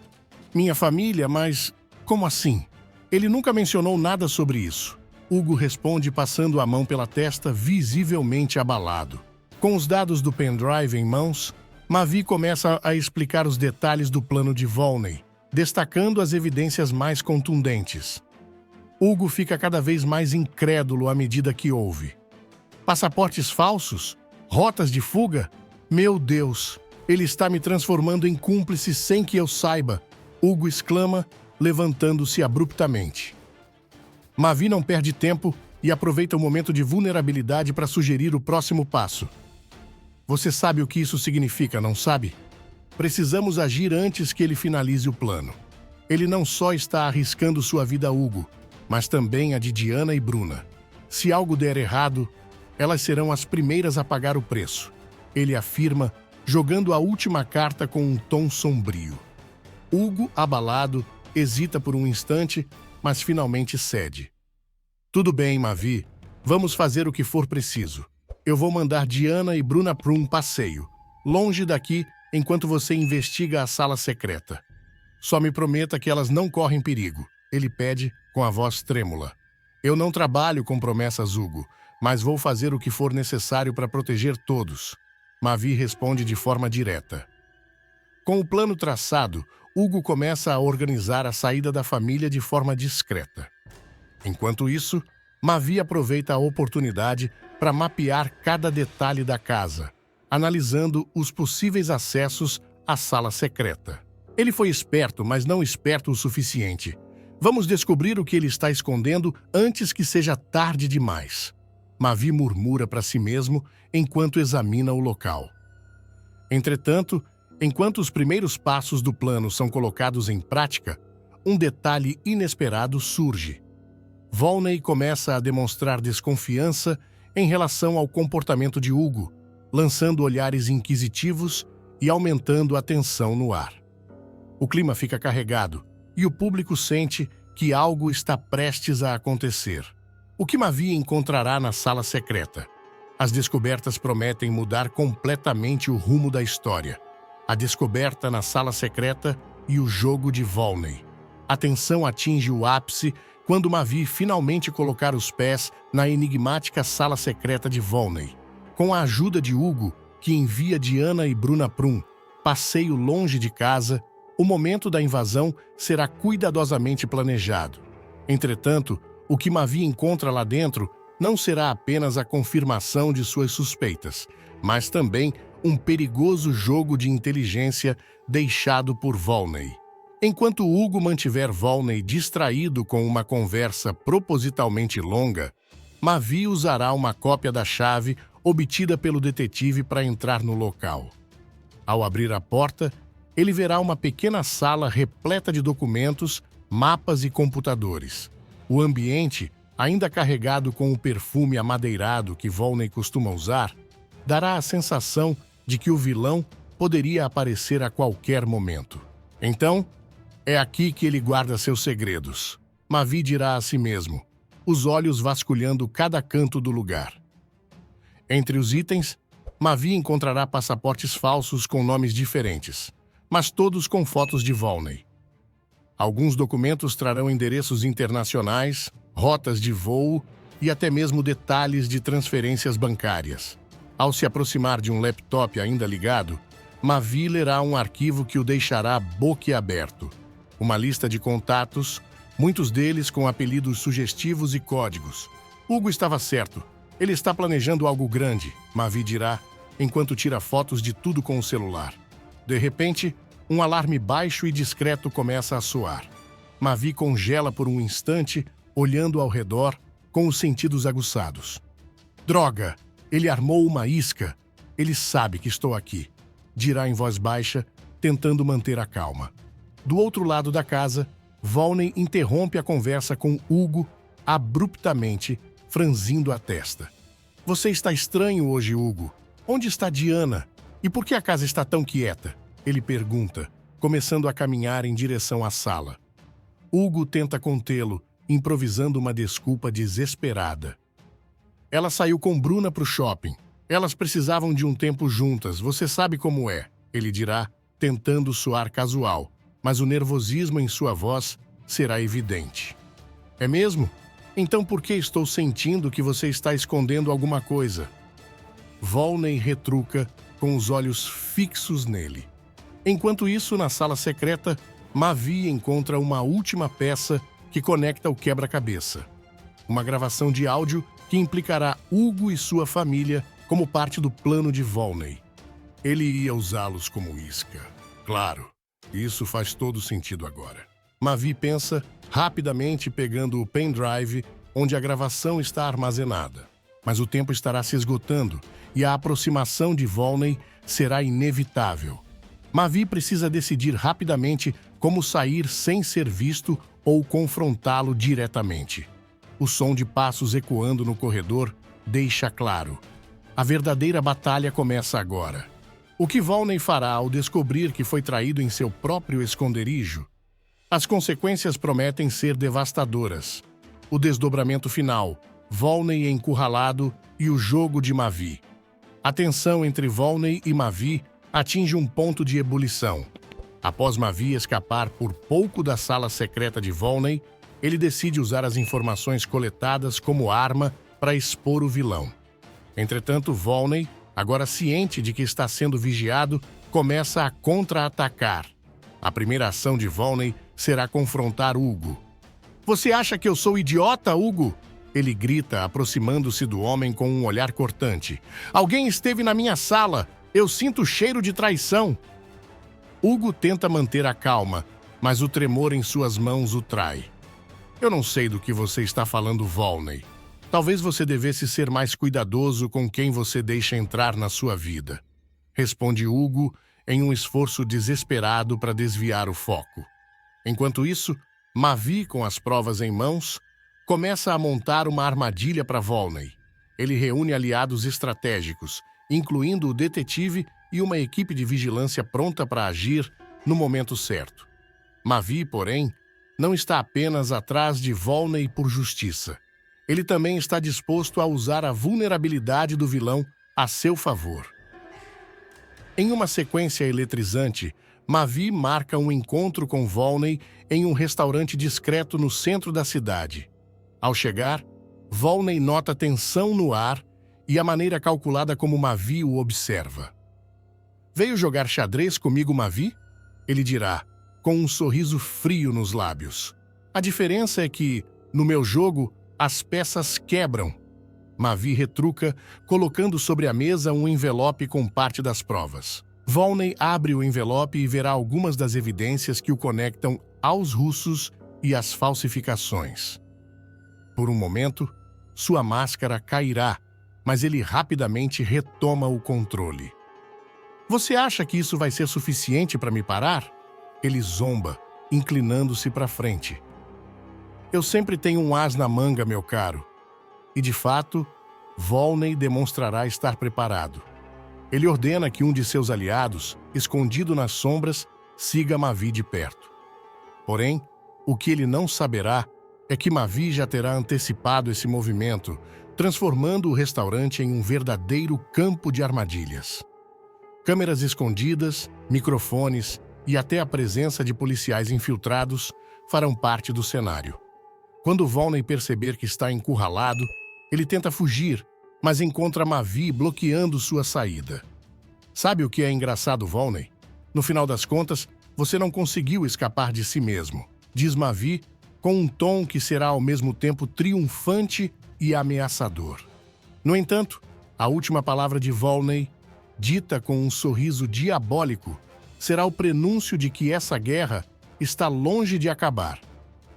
Minha família, mas como assim? Ele nunca mencionou nada sobre isso. Hugo responde passando a mão pela testa, visivelmente abalado. Com os dados do pendrive em mãos, Mavi começa a explicar os detalhes do plano de Volney, destacando as evidências mais contundentes. Hugo fica cada vez mais incrédulo à medida que ouve. Passaportes falsos? Rotas de fuga? Meu Deus, ele está me transformando em cúmplice sem que eu saiba, Hugo exclama, levantando-se abruptamente. Mavi não perde tempo e aproveita o momento de vulnerabilidade para sugerir o próximo passo. Você sabe o que isso significa, não sabe? Precisamos agir antes que ele finalize o plano. Ele não só está arriscando sua vida a Hugo, mas também a de Diana e Bruna. Se algo der errado, elas serão as primeiras a pagar o preço. Ele afirma, jogando a última carta com um tom sombrio. Hugo, abalado, hesita por um instante, mas finalmente cede. Tudo bem, Mavi. Vamos fazer o que for preciso. Eu vou mandar Diana e Bruna para um passeio, longe daqui, enquanto você investiga a sala secreta. Só me prometa que elas não correm perigo, ele pede com a voz trêmula. Eu não trabalho com promessas, Hugo, mas vou fazer o que for necessário para proteger todos. Mavi responde de forma direta. Com o plano traçado, Hugo começa a organizar a saída da família de forma discreta. Enquanto isso, Mavi aproveita a oportunidade para mapear cada detalhe da casa, analisando os possíveis acessos à sala secreta. Ele foi esperto, mas não esperto o suficiente. Vamos descobrir o que ele está escondendo antes que seja tarde demais. Mavi murmura para si mesmo enquanto examina o local. Entretanto, enquanto os primeiros passos do plano são colocados em prática, um detalhe inesperado surge. Volney começa a demonstrar desconfiança em relação ao comportamento de Hugo, lançando olhares inquisitivos e aumentando a tensão no ar. O clima fica carregado e o público sente que algo está prestes a acontecer. O que Mavi encontrará na sala secreta? As descobertas prometem mudar completamente o rumo da história. A descoberta na sala secreta e o jogo de Volney. A tensão atinge o ápice quando Mavi finalmente colocar os pés na enigmática sala secreta de Volney. Com a ajuda de Hugo, que envia Diana e Bruna para um passeio longe de casa, o momento da invasão será cuidadosamente planejado. Entretanto, o que Mavi encontra lá dentro não será apenas a confirmação de suas suspeitas, mas também um perigoso jogo de inteligência deixado por Volney. Enquanto Hugo mantiver Volney distraído com uma conversa propositalmente longa, Mavi usará uma cópia da chave obtida pelo detetive para entrar no local. Ao abrir a porta, ele verá uma pequena sala repleta de documentos, mapas e computadores. O ambiente, ainda carregado com o perfume amadeirado que Volney costuma usar, dará a sensação de que o vilão poderia aparecer a qualquer momento. Então, é aqui que ele guarda seus segredos. Mavi dirá a si mesmo, os olhos vasculhando cada canto do lugar. Entre os itens, Mavi encontrará passaportes falsos com nomes diferentes, mas todos com fotos de Volney. Alguns documentos trarão endereços internacionais, rotas de voo e até mesmo detalhes de transferências bancárias. Ao se aproximar de um laptop ainda ligado, Mavi lerá um arquivo que o deixará boquiaberto. Uma lista de contatos, muitos deles com apelidos sugestivos e códigos. Hugo estava certo. Ele está planejando algo grande, Mavi dirá, enquanto tira fotos de tudo com o celular. De repente, um alarme baixo e discreto começa a soar. Mavi congela por um instante, olhando ao redor, com os sentidos aguçados. Droga! Ele armou uma isca. Ele sabe que estou aqui, dirá em voz baixa, tentando manter a calma. Do outro lado da casa, Volney interrompe a conversa com Hugo abruptamente, franzindo a testa. Você está estranho hoje, Hugo. Onde está Diana? E por que a casa está tão quieta? Ele pergunta, começando a caminhar em direção à sala. Hugo tenta contê-lo, improvisando uma desculpa desesperada. Ela saiu com Bruna para o shopping. Elas precisavam de um tempo juntas, você sabe como é, ele dirá, tentando soar casual, mas o nervosismo em sua voz será evidente. É mesmo? Então por que estou sentindo que você está escondendo alguma coisa? Volney retruca, com os olhos fixos nele. Enquanto isso, na sala secreta, Mavi encontra uma última peça que conecta o quebra-cabeça. Uma gravação de áudio que implicará Hugo e sua família como parte do plano de Volney. Ele ia usá-los como isca. Claro, isso faz todo sentido agora. Mavi pensa, rapidamente pegando o pendrive onde a gravação está armazenada. Mas o tempo estará se esgotando e a aproximação de Volney será inevitável. Mavi precisa decidir rapidamente como sair sem ser visto ou confrontá-lo diretamente. O som de passos ecoando no corredor deixa claro. A verdadeira batalha começa agora. O que Volney fará ao descobrir que foi traído em seu próprio esconderijo? As consequências prometem ser devastadoras. O desdobramento final, Volney encurralado e o jogo de Mavi. A tensão entre Volney e Mavi atinge um ponto de ebulição. Após Mavi escapar por pouco da sala secreta de Volney, ele decide usar as informações coletadas como arma para expor o vilão. Entretanto, Volney, agora ciente de que está sendo vigiado, começa a contra-atacar. A primeira ação de Volney será confrontar Hugo. Você acha que eu sou idiota, Hugo? Ele grita, aproximando-se do homem com um olhar cortante. Alguém esteve na minha sala. Eu sinto o cheiro de traição. Hugo tenta manter a calma, mas o tremor em suas mãos o trai. Eu não sei do que você está falando, Volney. Talvez você devesse ser mais cuidadoso com quem você deixa entrar na sua vida. Responde Hugo em um esforço desesperado para desviar o foco. Enquanto isso, Mavi, com as provas em mãos, começa a montar uma armadilha para Volney. Ele reúne aliados estratégicos, incluindo o detetive e uma equipe de vigilância pronta para agir no momento certo. Mavi, porém, não está apenas atrás de Volney por justiça. Ele também está disposto a usar a vulnerabilidade do vilão a seu favor. Em uma sequência eletrizante, Mavi marca um encontro com Volney em um restaurante discreto no centro da cidade. Ao chegar, Volney nota tensão no ar e a maneira calculada como Mavi o observa. Veio jogar xadrez comigo, Mavi? Ele dirá, com um sorriso frio nos lábios. A diferença é que, no meu jogo, as peças quebram. Mavi retruca, colocando sobre a mesa um envelope com parte das provas. Volney abre o envelope e verá algumas das evidências que o conectam aos russos e às falsificações. Por um momento, sua máscara cairá, mas ele rapidamente retoma o controle. Você acha que isso vai ser suficiente para me parar? Ele zomba, inclinando-se para frente. Eu sempre tenho um as na manga, meu caro. E, de fato, Volney demonstrará estar preparado. Ele ordena que um de seus aliados, escondido nas sombras, siga Mavi de perto. Porém, o que ele não saberá é que Mavi já terá antecipado esse movimento, transformando o restaurante em um verdadeiro campo de armadilhas. Câmeras escondidas, microfones e até a presença de policiais infiltrados farão parte do cenário. Quando Volney perceber que está encurralado, Ele tenta fugir, mas encontra Mavi bloqueando sua saída. Sabe o que é engraçado, Volney? No final das contas, você não conseguiu escapar de si mesmo, diz Mavi, com um tom que será ao mesmo tempo triunfante e ameaçador. No entanto, a última palavra de Volney, dita com um sorriso diabólico, será o prenúncio de que essa guerra está longe de acabar.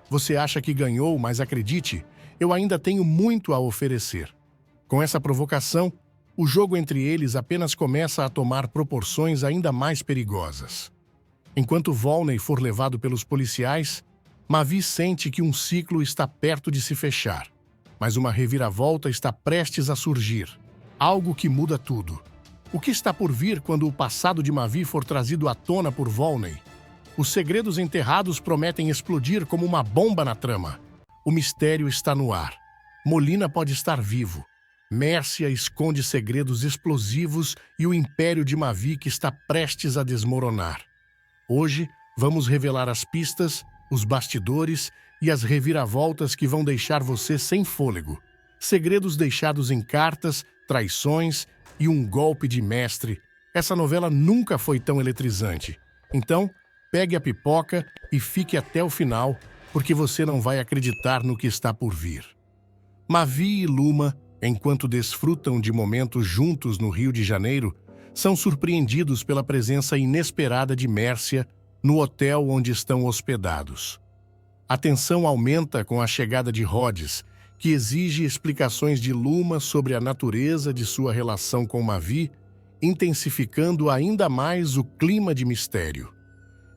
Você acha que ganhou, mas acredite, eu ainda tenho muito a oferecer. Com essa provocação, o jogo entre eles apenas começa a tomar proporções ainda mais perigosas. Enquanto Volney for levado pelos policiais, Mavi sente que um ciclo está perto de se fechar, mas uma reviravolta está prestes a surgir, algo que muda tudo. O que está por vir quando o passado de Mavi for trazido à tona por Volney? Os segredos enterrados prometem explodir como uma bomba na trama. O mistério está no ar. Molina pode estar vivo. Mércia esconde segredos explosivos e o império de Mavi que está prestes a desmoronar. Hoje, vamos revelar as pistas, os bastidores e as reviravoltas que vão deixar você sem fôlego. Segredos deixados em cartas, traições e um golpe de mestre. Essa novela nunca foi tão eletrizante. Então, pegue a pipoca e fique até o final, porque você não vai acreditar no que está por vir. Mavi e Luma, enquanto desfrutam de momentos juntos no Rio de Janeiro, são surpreendidos pela presença inesperada de Mércia no hotel onde estão hospedados. A tensão aumenta com a chegada de Rhodes, que exige explicações de Luma sobre a natureza de sua relação com Mavi, intensificando ainda mais o clima de mistério.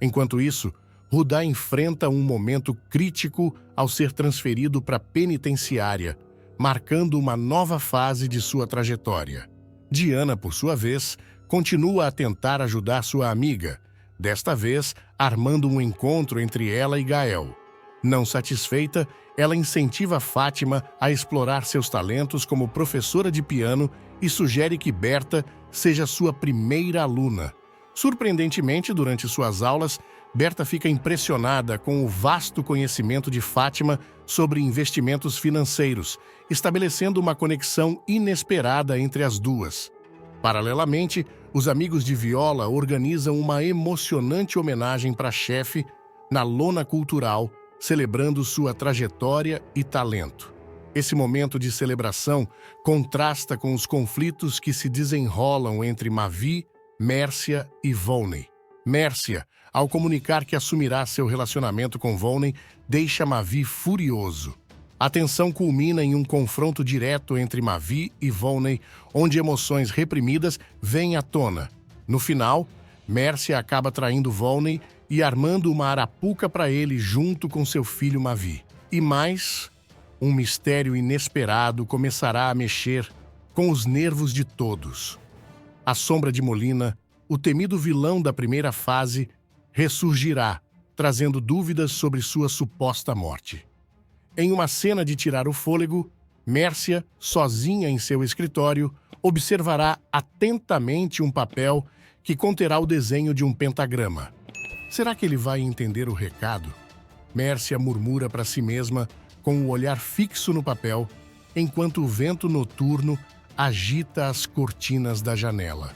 Enquanto isso, Rudá enfrenta um momento crítico ao ser transferido para a penitenciária, marcando uma nova fase de sua trajetória. Diana, por sua vez, continua a tentar ajudar sua amiga, desta vez armando um encontro entre ela e Gael. Não satisfeita, ela incentiva Fátima a explorar seus talentos como professora de piano e sugere que Berta seja sua primeira aluna. Surpreendentemente, durante suas aulas, Berta fica impressionada com o vasto conhecimento de Fátima sobre investimentos financeiros, estabelecendo uma conexão inesperada entre as duas. Paralelamente, os amigos de Viola organizam uma emocionante homenagem para a chefe na lona cultural, celebrando sua trajetória e talento. Esse momento de celebração contrasta com os conflitos que se desenrolam entre Mavi, Mércia e Volney. Mércia, ao comunicar que assumirá seu relacionamento com Volney, deixa Mavi furioso. A tensão culmina em um confronto direto entre Mavi e Volney, onde emoções reprimidas vêm à tona. No final, Mércia acaba traindo Volney e armando uma arapuca para ele junto com seu filho Mavi. E mais, um mistério inesperado começará a mexer com os nervos de todos. A sombra de Molina, o temido vilão da primeira fase, ressurgirá, trazendo dúvidas sobre sua suposta morte. Em uma cena de tirar o fôlego, Mércia, sozinha em seu escritório, observará atentamente um papel que conterá o desenho de um pentagrama. Será que ele vai entender o recado? Mércia murmura para si mesma, com o olhar fixo no papel, enquanto o vento noturno agita as cortinas da janela.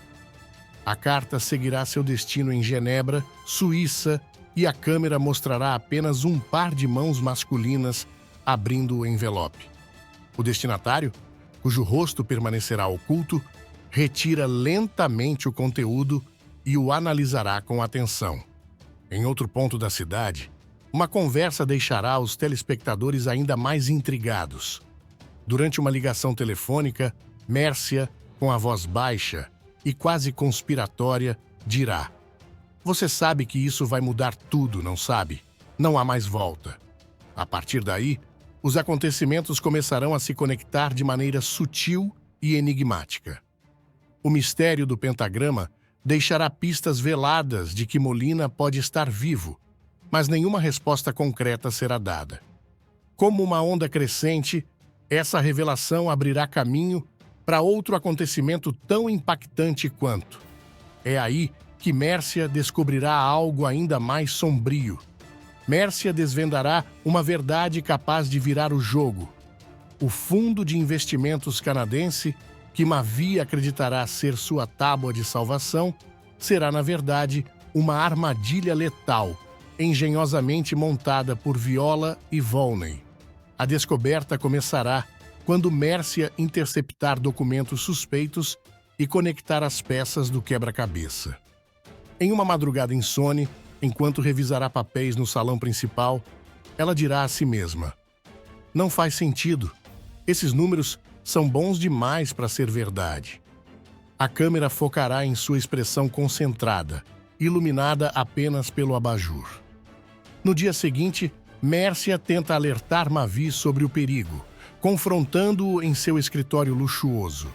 A carta seguirá seu destino em Genebra, Suíça, e a câmera mostrará apenas um par de mãos masculinas abrindo o envelope. O destinatário, cujo rosto permanecerá oculto, retira lentamente o conteúdo e o analisará com atenção. Em outro ponto da cidade, uma conversa deixará os telespectadores ainda mais intrigados. Durante uma ligação telefônica, Mércia, com a voz baixa e quase conspiratória, dirá: "Você sabe que isso vai mudar tudo, não sabe? Não há mais volta." A partir daí, os acontecimentos começarão a se conectar de maneira sutil e enigmática. O mistério do pentagrama deixará pistas veladas de que Molina pode estar vivo, mas nenhuma resposta concreta será dada. Como uma onda crescente, essa revelação abrirá caminho para outro acontecimento tão impactante quanto. É aí que Mércia descobrirá algo ainda mais sombrio. Mércia desvendará uma verdade capaz de virar o jogo. o fundo de investimentos canadense, que Mavi acreditará ser sua tábua de salvação, será, na verdade, uma armadilha letal, engenhosamente montada por Viola e Volney. A descoberta começará quando Mércia interceptar documentos suspeitos e conectar as peças do quebra-cabeça. Em uma madrugada insone, enquanto revisará papéis no salão principal, ela dirá a si mesma: "Não faz sentido. Esses números são bons demais para ser verdade." A câmera focará em sua expressão concentrada, iluminada apenas pelo abajur. No dia seguinte, Mércia tenta alertar Mavi sobre o perigo, confrontando-o em seu escritório luxuoso.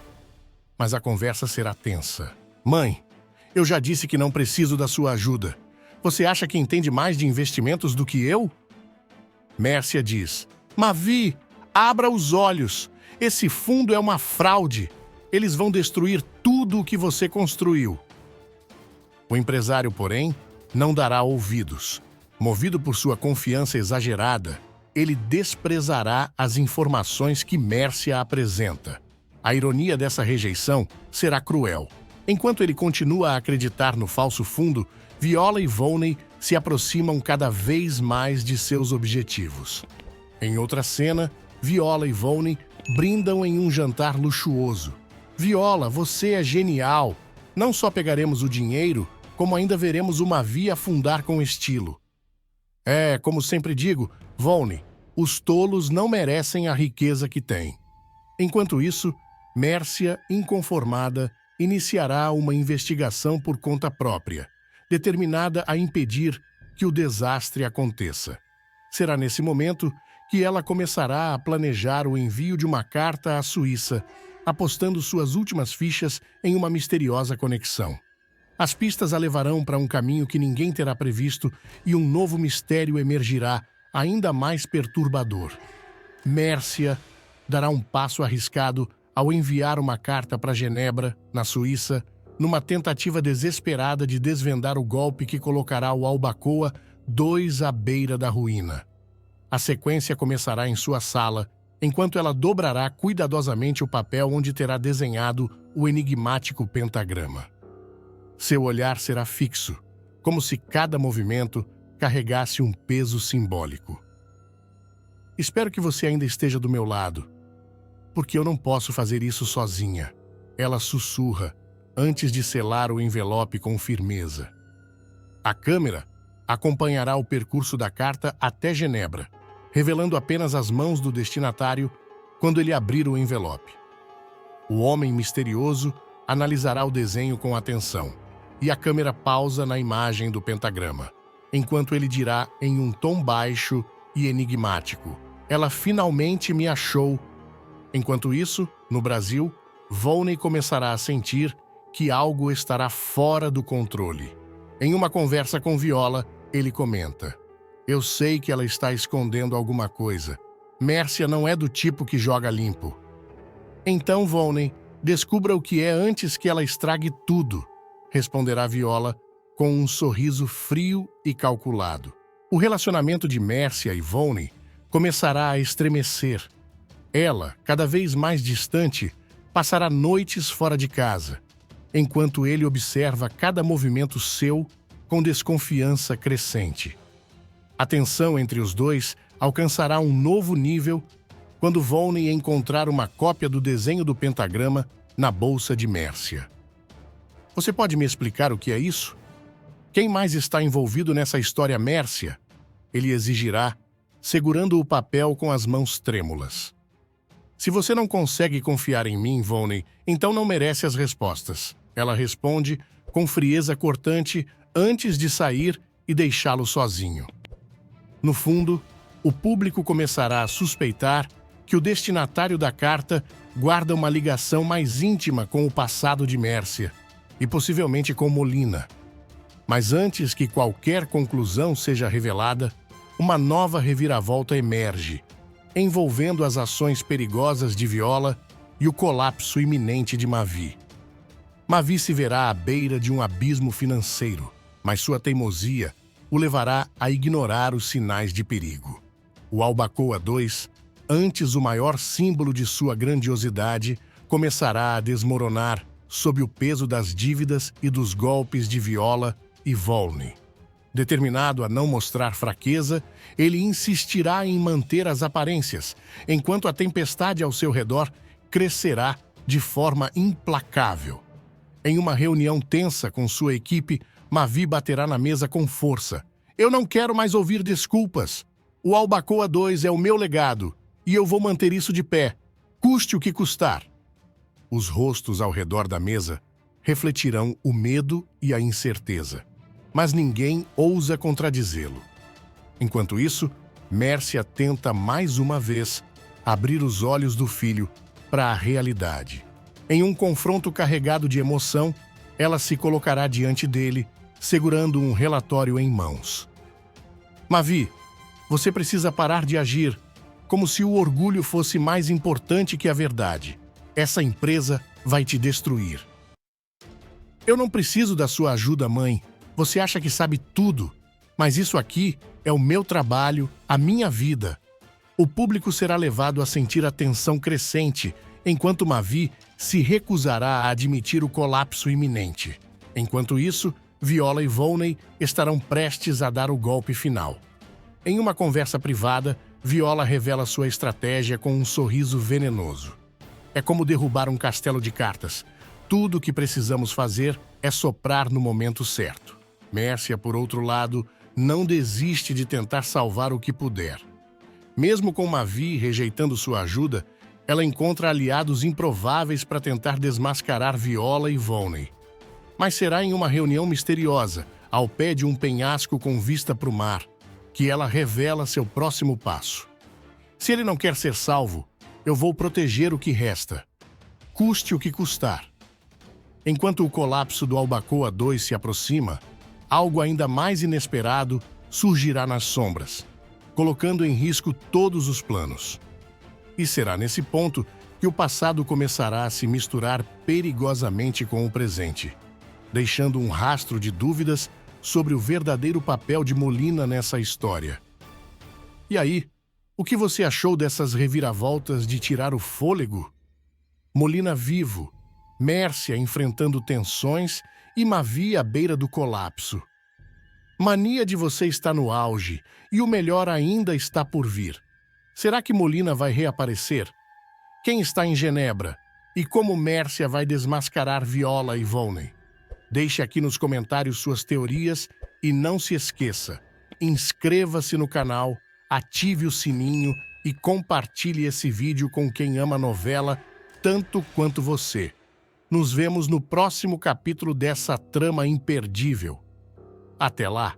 Mas a conversa será tensa. "Mãe, eu já disse que não preciso da sua ajuda. Você acha que entende mais de investimentos do que eu?" Mércia diz: "Mavi, abra os olhos. Esse fundo é uma fraude. Eles vão destruir tudo o que você construiu." O empresário, porém, não dará ouvidos. Movido por sua confiança exagerada, ele desprezará as informações que Mércia apresenta. A ironia dessa rejeição será cruel. Enquanto ele continua a acreditar no falso fundo, Viola e Volney se aproximam cada vez mais de seus objetivos. Em outra cena, Viola e Volney brindam em um jantar luxuoso. "Viola, você é genial! Não só pegaremos o dinheiro, como ainda veremos uma Mavi afundar com estilo." Como sempre digo, Volney, os tolos não merecem a riqueza que têm. Enquanto isso, Mércia, inconformada, iniciará uma investigação por conta própria, determinada a impedir que o desastre aconteça. Será nesse momento que ela começará a planejar o envio de uma carta à Suíça, apostando suas últimas fichas em uma misteriosa conexão. As pistas a levarão para um caminho que ninguém terá previsto e um novo mistério emergirá, ainda mais perturbador. Mércia dará um passo arriscado ao enviar uma carta para Genebra, na Suíça, numa tentativa desesperada de desvendar o golpe que colocará o Albacoa II à beira da ruína. A sequência começará em sua sala, enquanto ela dobrará cuidadosamente o papel onde terá desenhado o enigmático pentagrama. Seu olhar será fixo, como se cada movimento carregasse um peso simbólico. "Espero que você ainda esteja do meu lado, porque eu não posso fazer isso sozinha", ela sussurra, antes de selar o envelope com firmeza. A câmera acompanhará o percurso da carta até Genebra, revelando apenas as mãos do destinatário quando ele abrir o envelope. O homem misterioso analisará o desenho com atenção, e a câmera pausa na imagem do pentagrama, enquanto ele dirá em um tom baixo e enigmático: "Ela finalmente me achou." Enquanto isso, no Brasil, Volney começará a sentir que algo estará fora do controle. Em uma conversa com Viola, ele comenta: "Eu sei que ela está escondendo alguma coisa. Mércia não é do tipo que joga limpo." "Então, Volney, descubra o que é antes que ela estrague tudo", responderá Viola com um sorriso frio e calculado. O relacionamento de Mércia e Volney começará a estremecer. Ela, cada vez mais distante, passará noites fora de casa, enquanto ele observa cada movimento seu com desconfiança crescente. A tensão entre os dois alcançará um novo nível quando Volney encontrar uma cópia do desenho do pentagrama na bolsa de Mércia. "Você pode me explicar o que é isso? Quem mais está envolvido nessa história, Mércia?" ele exigirá, segurando o papel com as mãos trêmulas. "Se você não consegue confiar em mim, Volney, então não merece as respostas", ela responde com frieza cortante antes de sair e deixá-lo sozinho. No fundo, o público começará a suspeitar que o destinatário da carta guarda uma ligação mais íntima com o passado de Mércia, e possivelmente com Molina. Mas antes que qualquer conclusão seja revelada, uma nova reviravolta emerge, envolvendo as ações perigosas de Viola e o colapso iminente de Mavi. Mavi se verá à beira de um abismo financeiro, mas sua teimosia o levará a ignorar os sinais de perigo. O Albacoa II Antes, o maior símbolo de sua grandiosidade começará a desmoronar sob o peso das dívidas e dos golpes de Viola e Volney. Determinado a não mostrar fraqueza, ele insistirá em manter as aparências, enquanto a tempestade ao seu redor crescerá de forma implacável. Em uma reunião tensa com sua equipe, Mavi baterá na mesa com força. Eu não quero mais ouvir desculpas. O Albacoa 2 é o meu legado, e eu vou manter isso de pé, custe o que custar. Os rostos ao redor da mesa refletirão o medo e a incerteza, mas ninguém ousa contradizê-lo. Enquanto isso, Mércia tenta mais uma vez abrir os olhos do filho para a realidade. Em um confronto carregado de emoção, ela se colocará diante dele, segurando um relatório em mãos. Mavi, você precisa parar de agir como se o orgulho fosse mais importante que a verdade. Essa empresa vai te destruir. Eu não preciso da sua ajuda, mãe. Você acha que sabe tudo, mas isso aqui é o meu trabalho, a minha vida. O público será levado a sentir a tensão crescente, enquanto Mavi se recusará a admitir o colapso iminente. Enquanto isso, Viola e Volney estarão prestes a dar o golpe final. Em uma conversa privada, Viola revela sua estratégia com um sorriso venenoso. É como derrubar um castelo de cartas. Tudo o que precisamos fazer é soprar no momento certo. Mércia, por outro lado, não desiste de tentar salvar o que puder. Mesmo com Mavi rejeitando sua ajuda, ela encontra aliados improváveis para tentar desmascarar Viola e Volney. Mas será em uma reunião misteriosa, ao pé de um penhasco com vista para o mar, que ela revela seu próximo passo. Se ele não quer ser salvo, eu vou proteger o que resta, custe o que custar. Enquanto o colapso do Albacoa 2 se aproxima, algo ainda mais inesperado surgirá nas sombras, colocando em risco todos os planos. E será nesse ponto que o passado começará a se misturar perigosamente com o presente, deixando um rastro de dúvidas sobre o verdadeiro papel de Molina nessa história. E aí, o que você achou dessas reviravoltas de tirar o fôlego? Molina vivo, Mércia enfrentando tensões e Mavi à beira do colapso. Mania de você está no auge e o melhor ainda está por vir. Será que Molina vai reaparecer? Quem está em Genebra? E como Mércia vai desmascarar Viola e Volney? Deixe aqui nos comentários suas teorias e não se esqueça, inscreva-se no canal, ative o sininho e compartilhe esse vídeo com quem ama a novela tanto quanto você. Nos vemos no próximo capítulo dessa trama imperdível. Até lá!